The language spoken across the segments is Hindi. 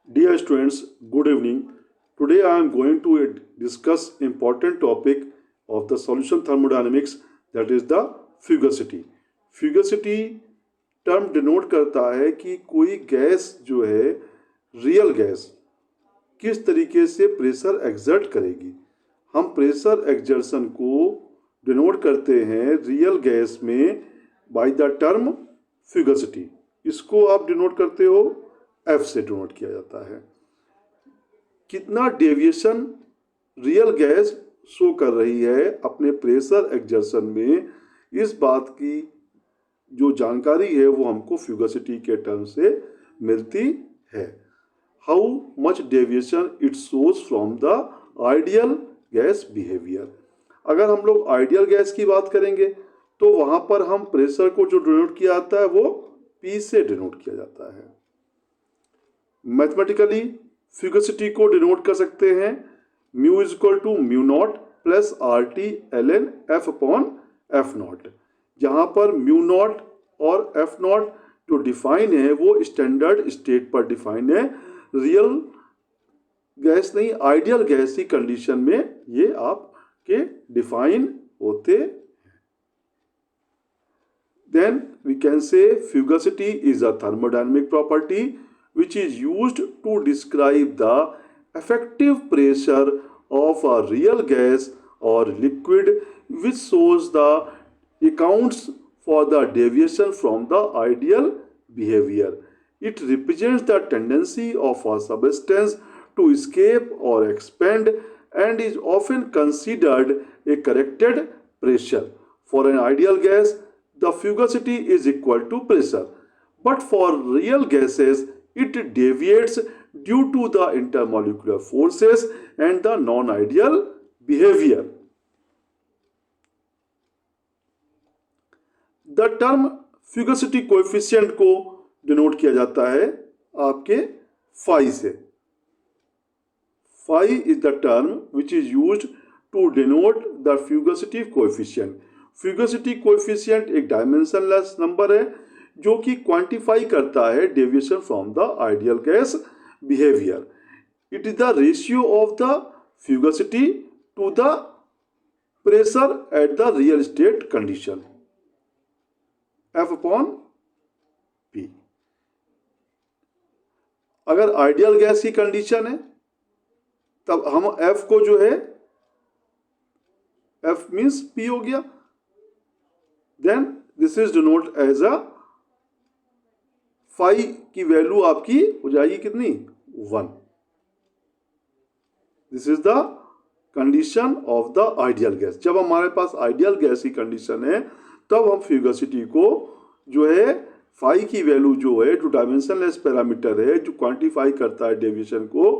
Dear students, good evening. Today I am going to discuss important topic of the solution thermodynamics, that is the fugacity. Fugacity term denote करता है कि कोई गैस जो है रियल गैस किस तरीके से प्रेशर एक्सर्ट करेगी। हम प्रेशर एक्सर्शन को डिनोट करते हैं रियल गैस में बाय द टर्म फ्यूगसिटी। इसको आप डिनोट करते हो एफ से डिनोट किया जाता है। कितना डेविएशन रियल गैस शो कर रही है अपने प्रेशर एक्सर्शन में, इस बात की जो जानकारी है वो हमको फ्यूगसिटी के टर्म से मिलती है। How much deviation it shows from the ideal gas behaviour. अगर हम लोग आइडियल गैस की बात करेंगे तो वहां पर हम प्रेशर को जो डिनोट किया जाता है वो P से डिनोट किया जाता है। मैथमेटिकली फ्यूगसिटी को डिनोट कर सकते हैं mu is equal to mu naught plus RT ln F upon F naught, जहां पर म्यू नॉट और F नॉट जो डिफाइन है वो स्टैंडर्ड स्टेट पर डिफाइन है, रियल गैस नहीं आइडियल गैस की कंडीशन में ये आपके डिफाइन होते। Then we can say fugacity is a thermodynamic property which is used to describe the effective pressure of a real gas or liquid, which shows the accounts for the deviation from the ideal behavior. It represents the tendency of a substance to escape or expand and is often considered a corrected pressure. For an ideal gas, the fugacity is equal to pressure, but for real gases, it deviates due to the intermolecular forces and the non-ideal behavior. The term fugacity coefficient को डिनोट किया जाता है आपके phi से। Phi is the term which is used to denote the fugacity coefficient. Fugacity coefficient एक डायमेंशनलेस नंबर है जो कि क्वांटिफाई करता है deviation from the ideal gas behaviour. It is the ratio of the fugacity to the pressure at the real state condition F upon P। अगर आइडियल गैस की कंडीशन है तब हम F को जो है F मीन्स P हो गया, then this is denote as a phi की वैल्यू आपकी हो जाएगी कितनी 1। This is the condition of the ideal gas. जब हमारे पास आइडियल गैस की कंडीशन है तब हम फ्यूगसिटी को जो है फाई की वैल्यू जो है जो डायमेंशनलेस पैरामीटर है जो क्वांटिफाई करता है डेविएशन को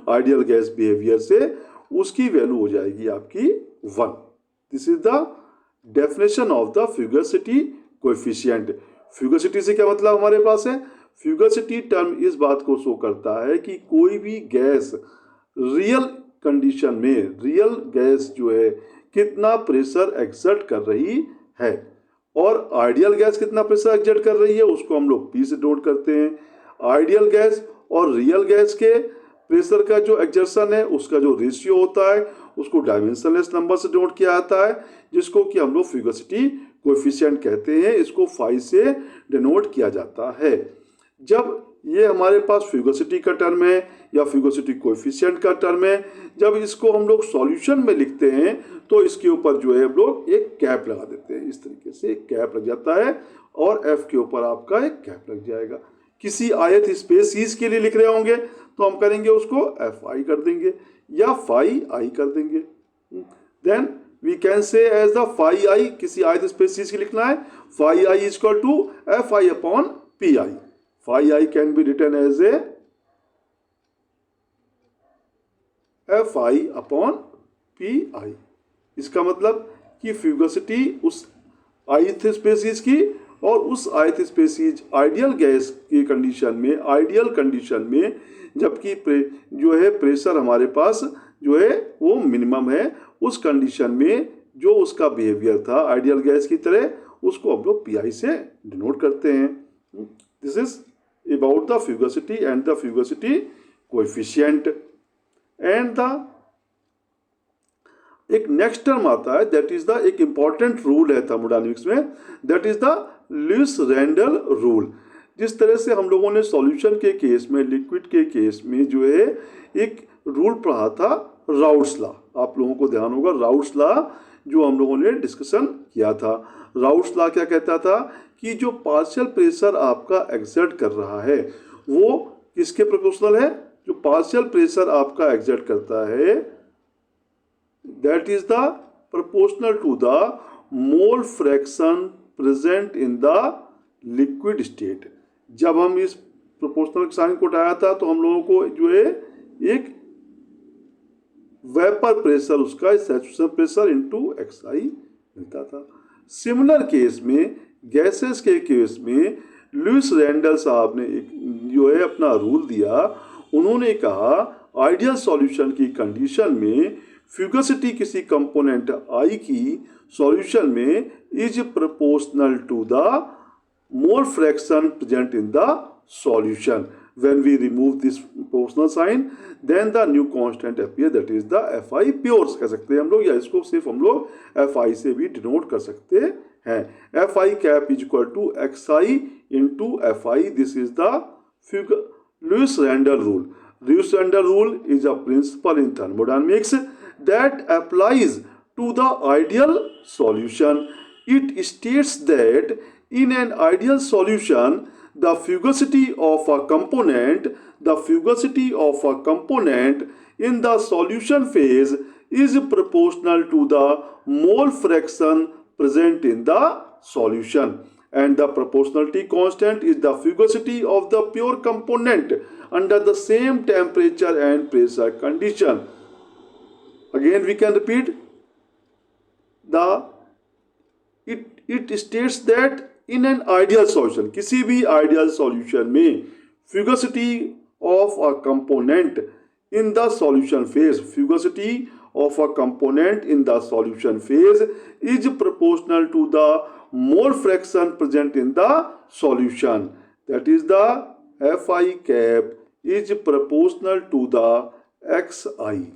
आइडियल गैस बिहेवियर से, उसकी वैल्यू हो जाएगी आपकी 1। This is the definition of the fugacity coefficient. Fugacity से क्या मतलब हमारे पास है, फ्यूगसिटी टर्म इस बात को शो करता है कि कोई भी गैस रियल कंडीशन में रियल गैस जो है कितना प्रेशर एक्सर्ट कर रही है और आइडियल गैस कितना प्रेशर एक्सर्ट कर रही है उसको हम लोग P से डिनोट करते हैं। आइडियल गैस और रियल गैस के प्रेशर का जो एक्सर्शन है उसका जो रेशियो होता है उसको डायमेंशनलेस नंबर से डिनोट किया जाता है जिसको कि हम लोग फ्यूगसिटी कोएफिशिएंट कहते हैं। इसको फाई से डिनोट किया जाता है। जब ये हमारे पास फ्यूगसिटी का टर्म है या फ्यूगसिटी कोएफिशिएंट का टर्म है, जब इसको हम लोग सॉल्यूशन में लिखते हैं तो इसके ऊपर जो है हम लोग एक कैप लगा देते हैं। इस तरीके से एक कैप लग जाता है और F के ऊपर आपका एक कैप लग जाएगा। किसी आयत स्पेसीज के लिए लिख रहे होंगे तो हम करेंगे उसको Fi कर देंगे या फाई आई कर देंगे। Then we can say as the phi i, किसी आयत स्पेसीज के लिखना है phi i is equal to Fi upon Pi। Phi i can be written as a Fi upon Pi। इसका मतलब कि फ्यूगसिटी उस आयत स्पेसीज की और उस आयत स्पेसीज आइडियल गैस की कंडीशन में आइडियल कंडीशन में जबकि जो है प्रेशर हमारे पास जो है वो मिनिमम है, उस कंडीशन में जो उसका बिहेवियर था आइडियल गैस की तरह उसको हम लोग Pi से डिनोट करते हैं। This is about the fugacity and the fugacity coefficient and the एक नेक्स्ट टर्म आता है दैट इज द एक इंपॉर्टेंट रूल है थर्मोडायनेमिक्स में, that is the Lewis Randall rule. जिस तरह से हम लोगों ने सॉल्यूशन के केस में, लिक्विड के केस में जो है एक रूल पढ़ा था राउट्स लॉ, आप लोगों को ध्यान होगा राउट्स लॉ जो हम लोगों ने डिस्कशन किया था। राउट्स लॉ क्या कहता था कि जो पार्शियल प्रेशर आपका एक्सर्ट कर रहा है वो किसके प्रोपोर्शनल है, जो पार्शियल प्रेशर आपका एक्सर्ट करता है that is the proportional to the mole fraction present in the liquid state. जब हम इस प्रोपोर्शनल साइन को उठाया था तो हम लोगों को जो है एक वेपर प्रेशर उसका सैचुरेशन प्रेशर इनटू XI मिलता था। सिमिलर केस में गैसेस के केस में लुईस रैंडल साहब ने एक जो है अपना रूल दिया। उन्होंने कहा आइडियल सॉल्यूशन की कंडीशन में फ्यूगसिटी किसी कंपोनेंट I की सॉल्यूशन में is proportional to the mole fraction present in the solution. When we remove this proportional sign, then the new constant appear, that is the Fi pure कह सकते हैं हम लोग, या इसको सिर्फ हम लोग Fi से भी डिनोट कर सकते हैं। Fi cap is equal to Xi into Fi. This is the Lewis Randall rule. Lewis Randall rule is a principle in thermodynamics that applies to the ideal solution. It states that in an ideal solution, the fugacity of a component in the solution phase is proportional to the mole fraction present in the solution, and the proportionality constant is the fugacity of the pure component under the same temperature and pressure condition. Again we can repeat it states that in an ideal solution, किसी भी ideal solution में fugacity of a component in the solution phase, fugacity of a component in the solution phase is proportional to the mole fraction present in the solution. That is the Fi cap is proportional to the Xi,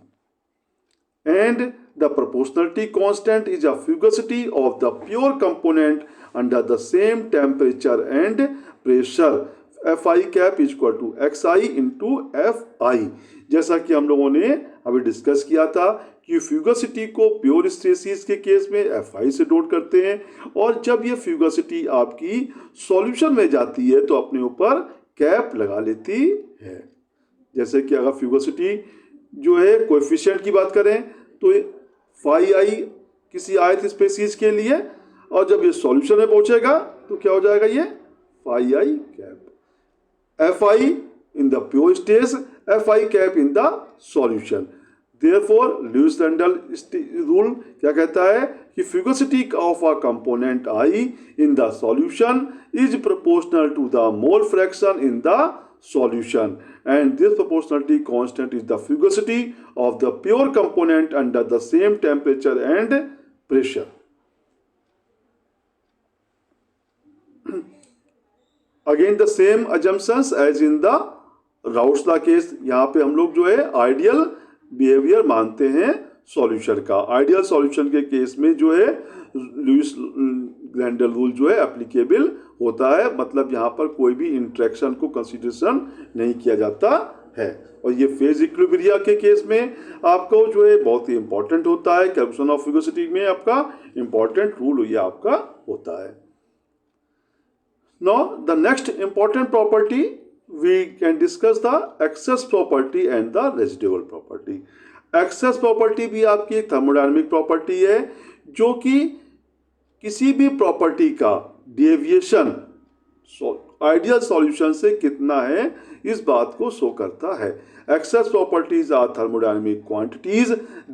and the proportionality constant is a fugacity of the pure component under the same temperature and pressure. Fi cap is equal to Xi into Fi। जैसा कि हम लोगों ने अभी डिस्कस किया था कि फ्यूगसिटी को प्योर स्ट्रेसिस के केस में Fi से नोट करते हैं, और जब ये फ्यूगसिटी आपकी सॉल्यूशन में जाती है तो अपने ऊपर कैप लगा लेती है। जैसे कि अगर फ्यूगसिटी जो है कोएफिशिएंट की बात करें तो फाई आई किसी आयत स्पेसीज के लिए, और जब ये सॉल्यूशन में पहुंचेगा तो क्या हो जाएगा, ये phi i cap Fi in the pure stage, Fi cap in the solution. Therefore Lewis Randall rule क्या कहता है कि fugacity of a component I in the solution is proportional to the mole fraction in the solution, and this proportionality constant is the fugacity of the pure component under the same temperature and pressure. Again the same assumptions as in the Raoult's law case। यहाँ पे हम लोग जो है आइडियल बिहेवियर मानते हैं सॉल्यूशन का। आइडियल सॉल्यूशन के केस में जो है लुईस रैंडल रूल जो है एप्लीकेबल होता है, मतलब यहाँ पर कोई भी इंट्रैक्शन को कंसीडरेशन नहीं किया जाता है। और ये फेज इक्विलिब्रिया के केस में आपको जो है बहुत ही इंपॉर्टेंट होता है, कैलकुलेशन ऑफ फ्यूगसिटी में आपका इंपॉर्टेंट रूल ये आपका होता है। Now the next important property we can discuss the excess property and the residual property. Excess property भी आपकी थर्मोडायनामिक प्रॉपर्टी है जो कि किसी भी प्रॉपर्टी का डेविएशन आइडियल सॉल्यूशन से कितना है इस बात को शो करता है। Excess properties are thermodynamic quantities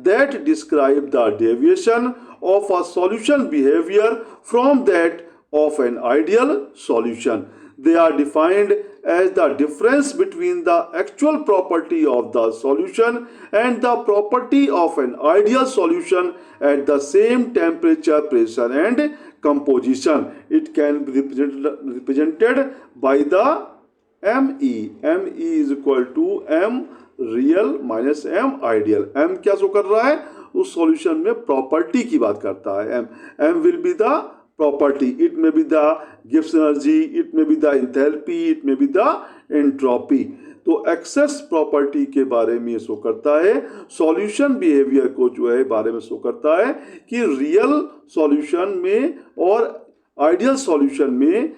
that describe the deviation of a solution behaviour from that of an ideal solution. They are defined as the difference between the actual property of the solution and the property of an ideal solution at the same temperature, pressure and composition. It can be represented by the M E is equal to M real minus M ideal. M क्या शो कर रहा है, उस सॉल्यूशन में प्रॉपर्टी की बात करता है। M will be the property, it may be the गिव्स energy, it may be the enthalpy, it may be the entropy. तो एक्सेस प्रॉपर्टी के बारे में ये शो करता है, सॉल्यूशन बिहेवियर को जो है बारे में शो करता है कि रियल सॉल्यूशन में और आइडियल सॉल्यूशन में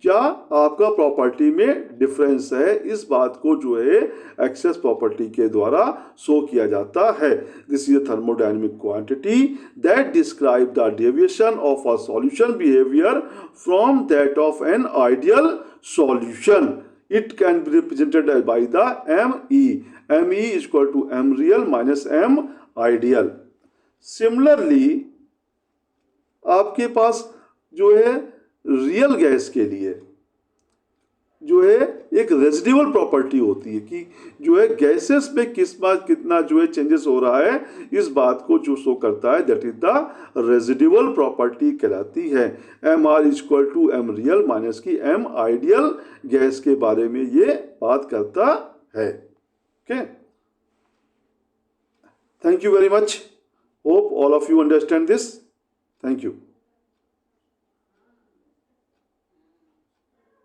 क्या आपका प्रॉपर्टी में डिफरेंस है, इस बात को जो है एक्सेस प्रॉपर्टी के द्वारा शो किया जाता है। This is a thermodynamic quantity that describe the deviation of a solution behaviour from that of an ideal solution. It can be represented by the ME. ME is equal to M real minus M ideal. Similarly, आपके पास जो है रियल गैस के लिए जो है एक रेजिडुअल प्रॉपर्टी होती है कि जो है गैसेस में कितना जो है चेंजेस हो रहा है, इस बात को जो शो करता है that is the residual property कहलाती है। M R is equal to M real minus की एम आइडियल गैस के बारे में ये बात करता है। Okay, thank you very much, hope all of you understand this. Thank you.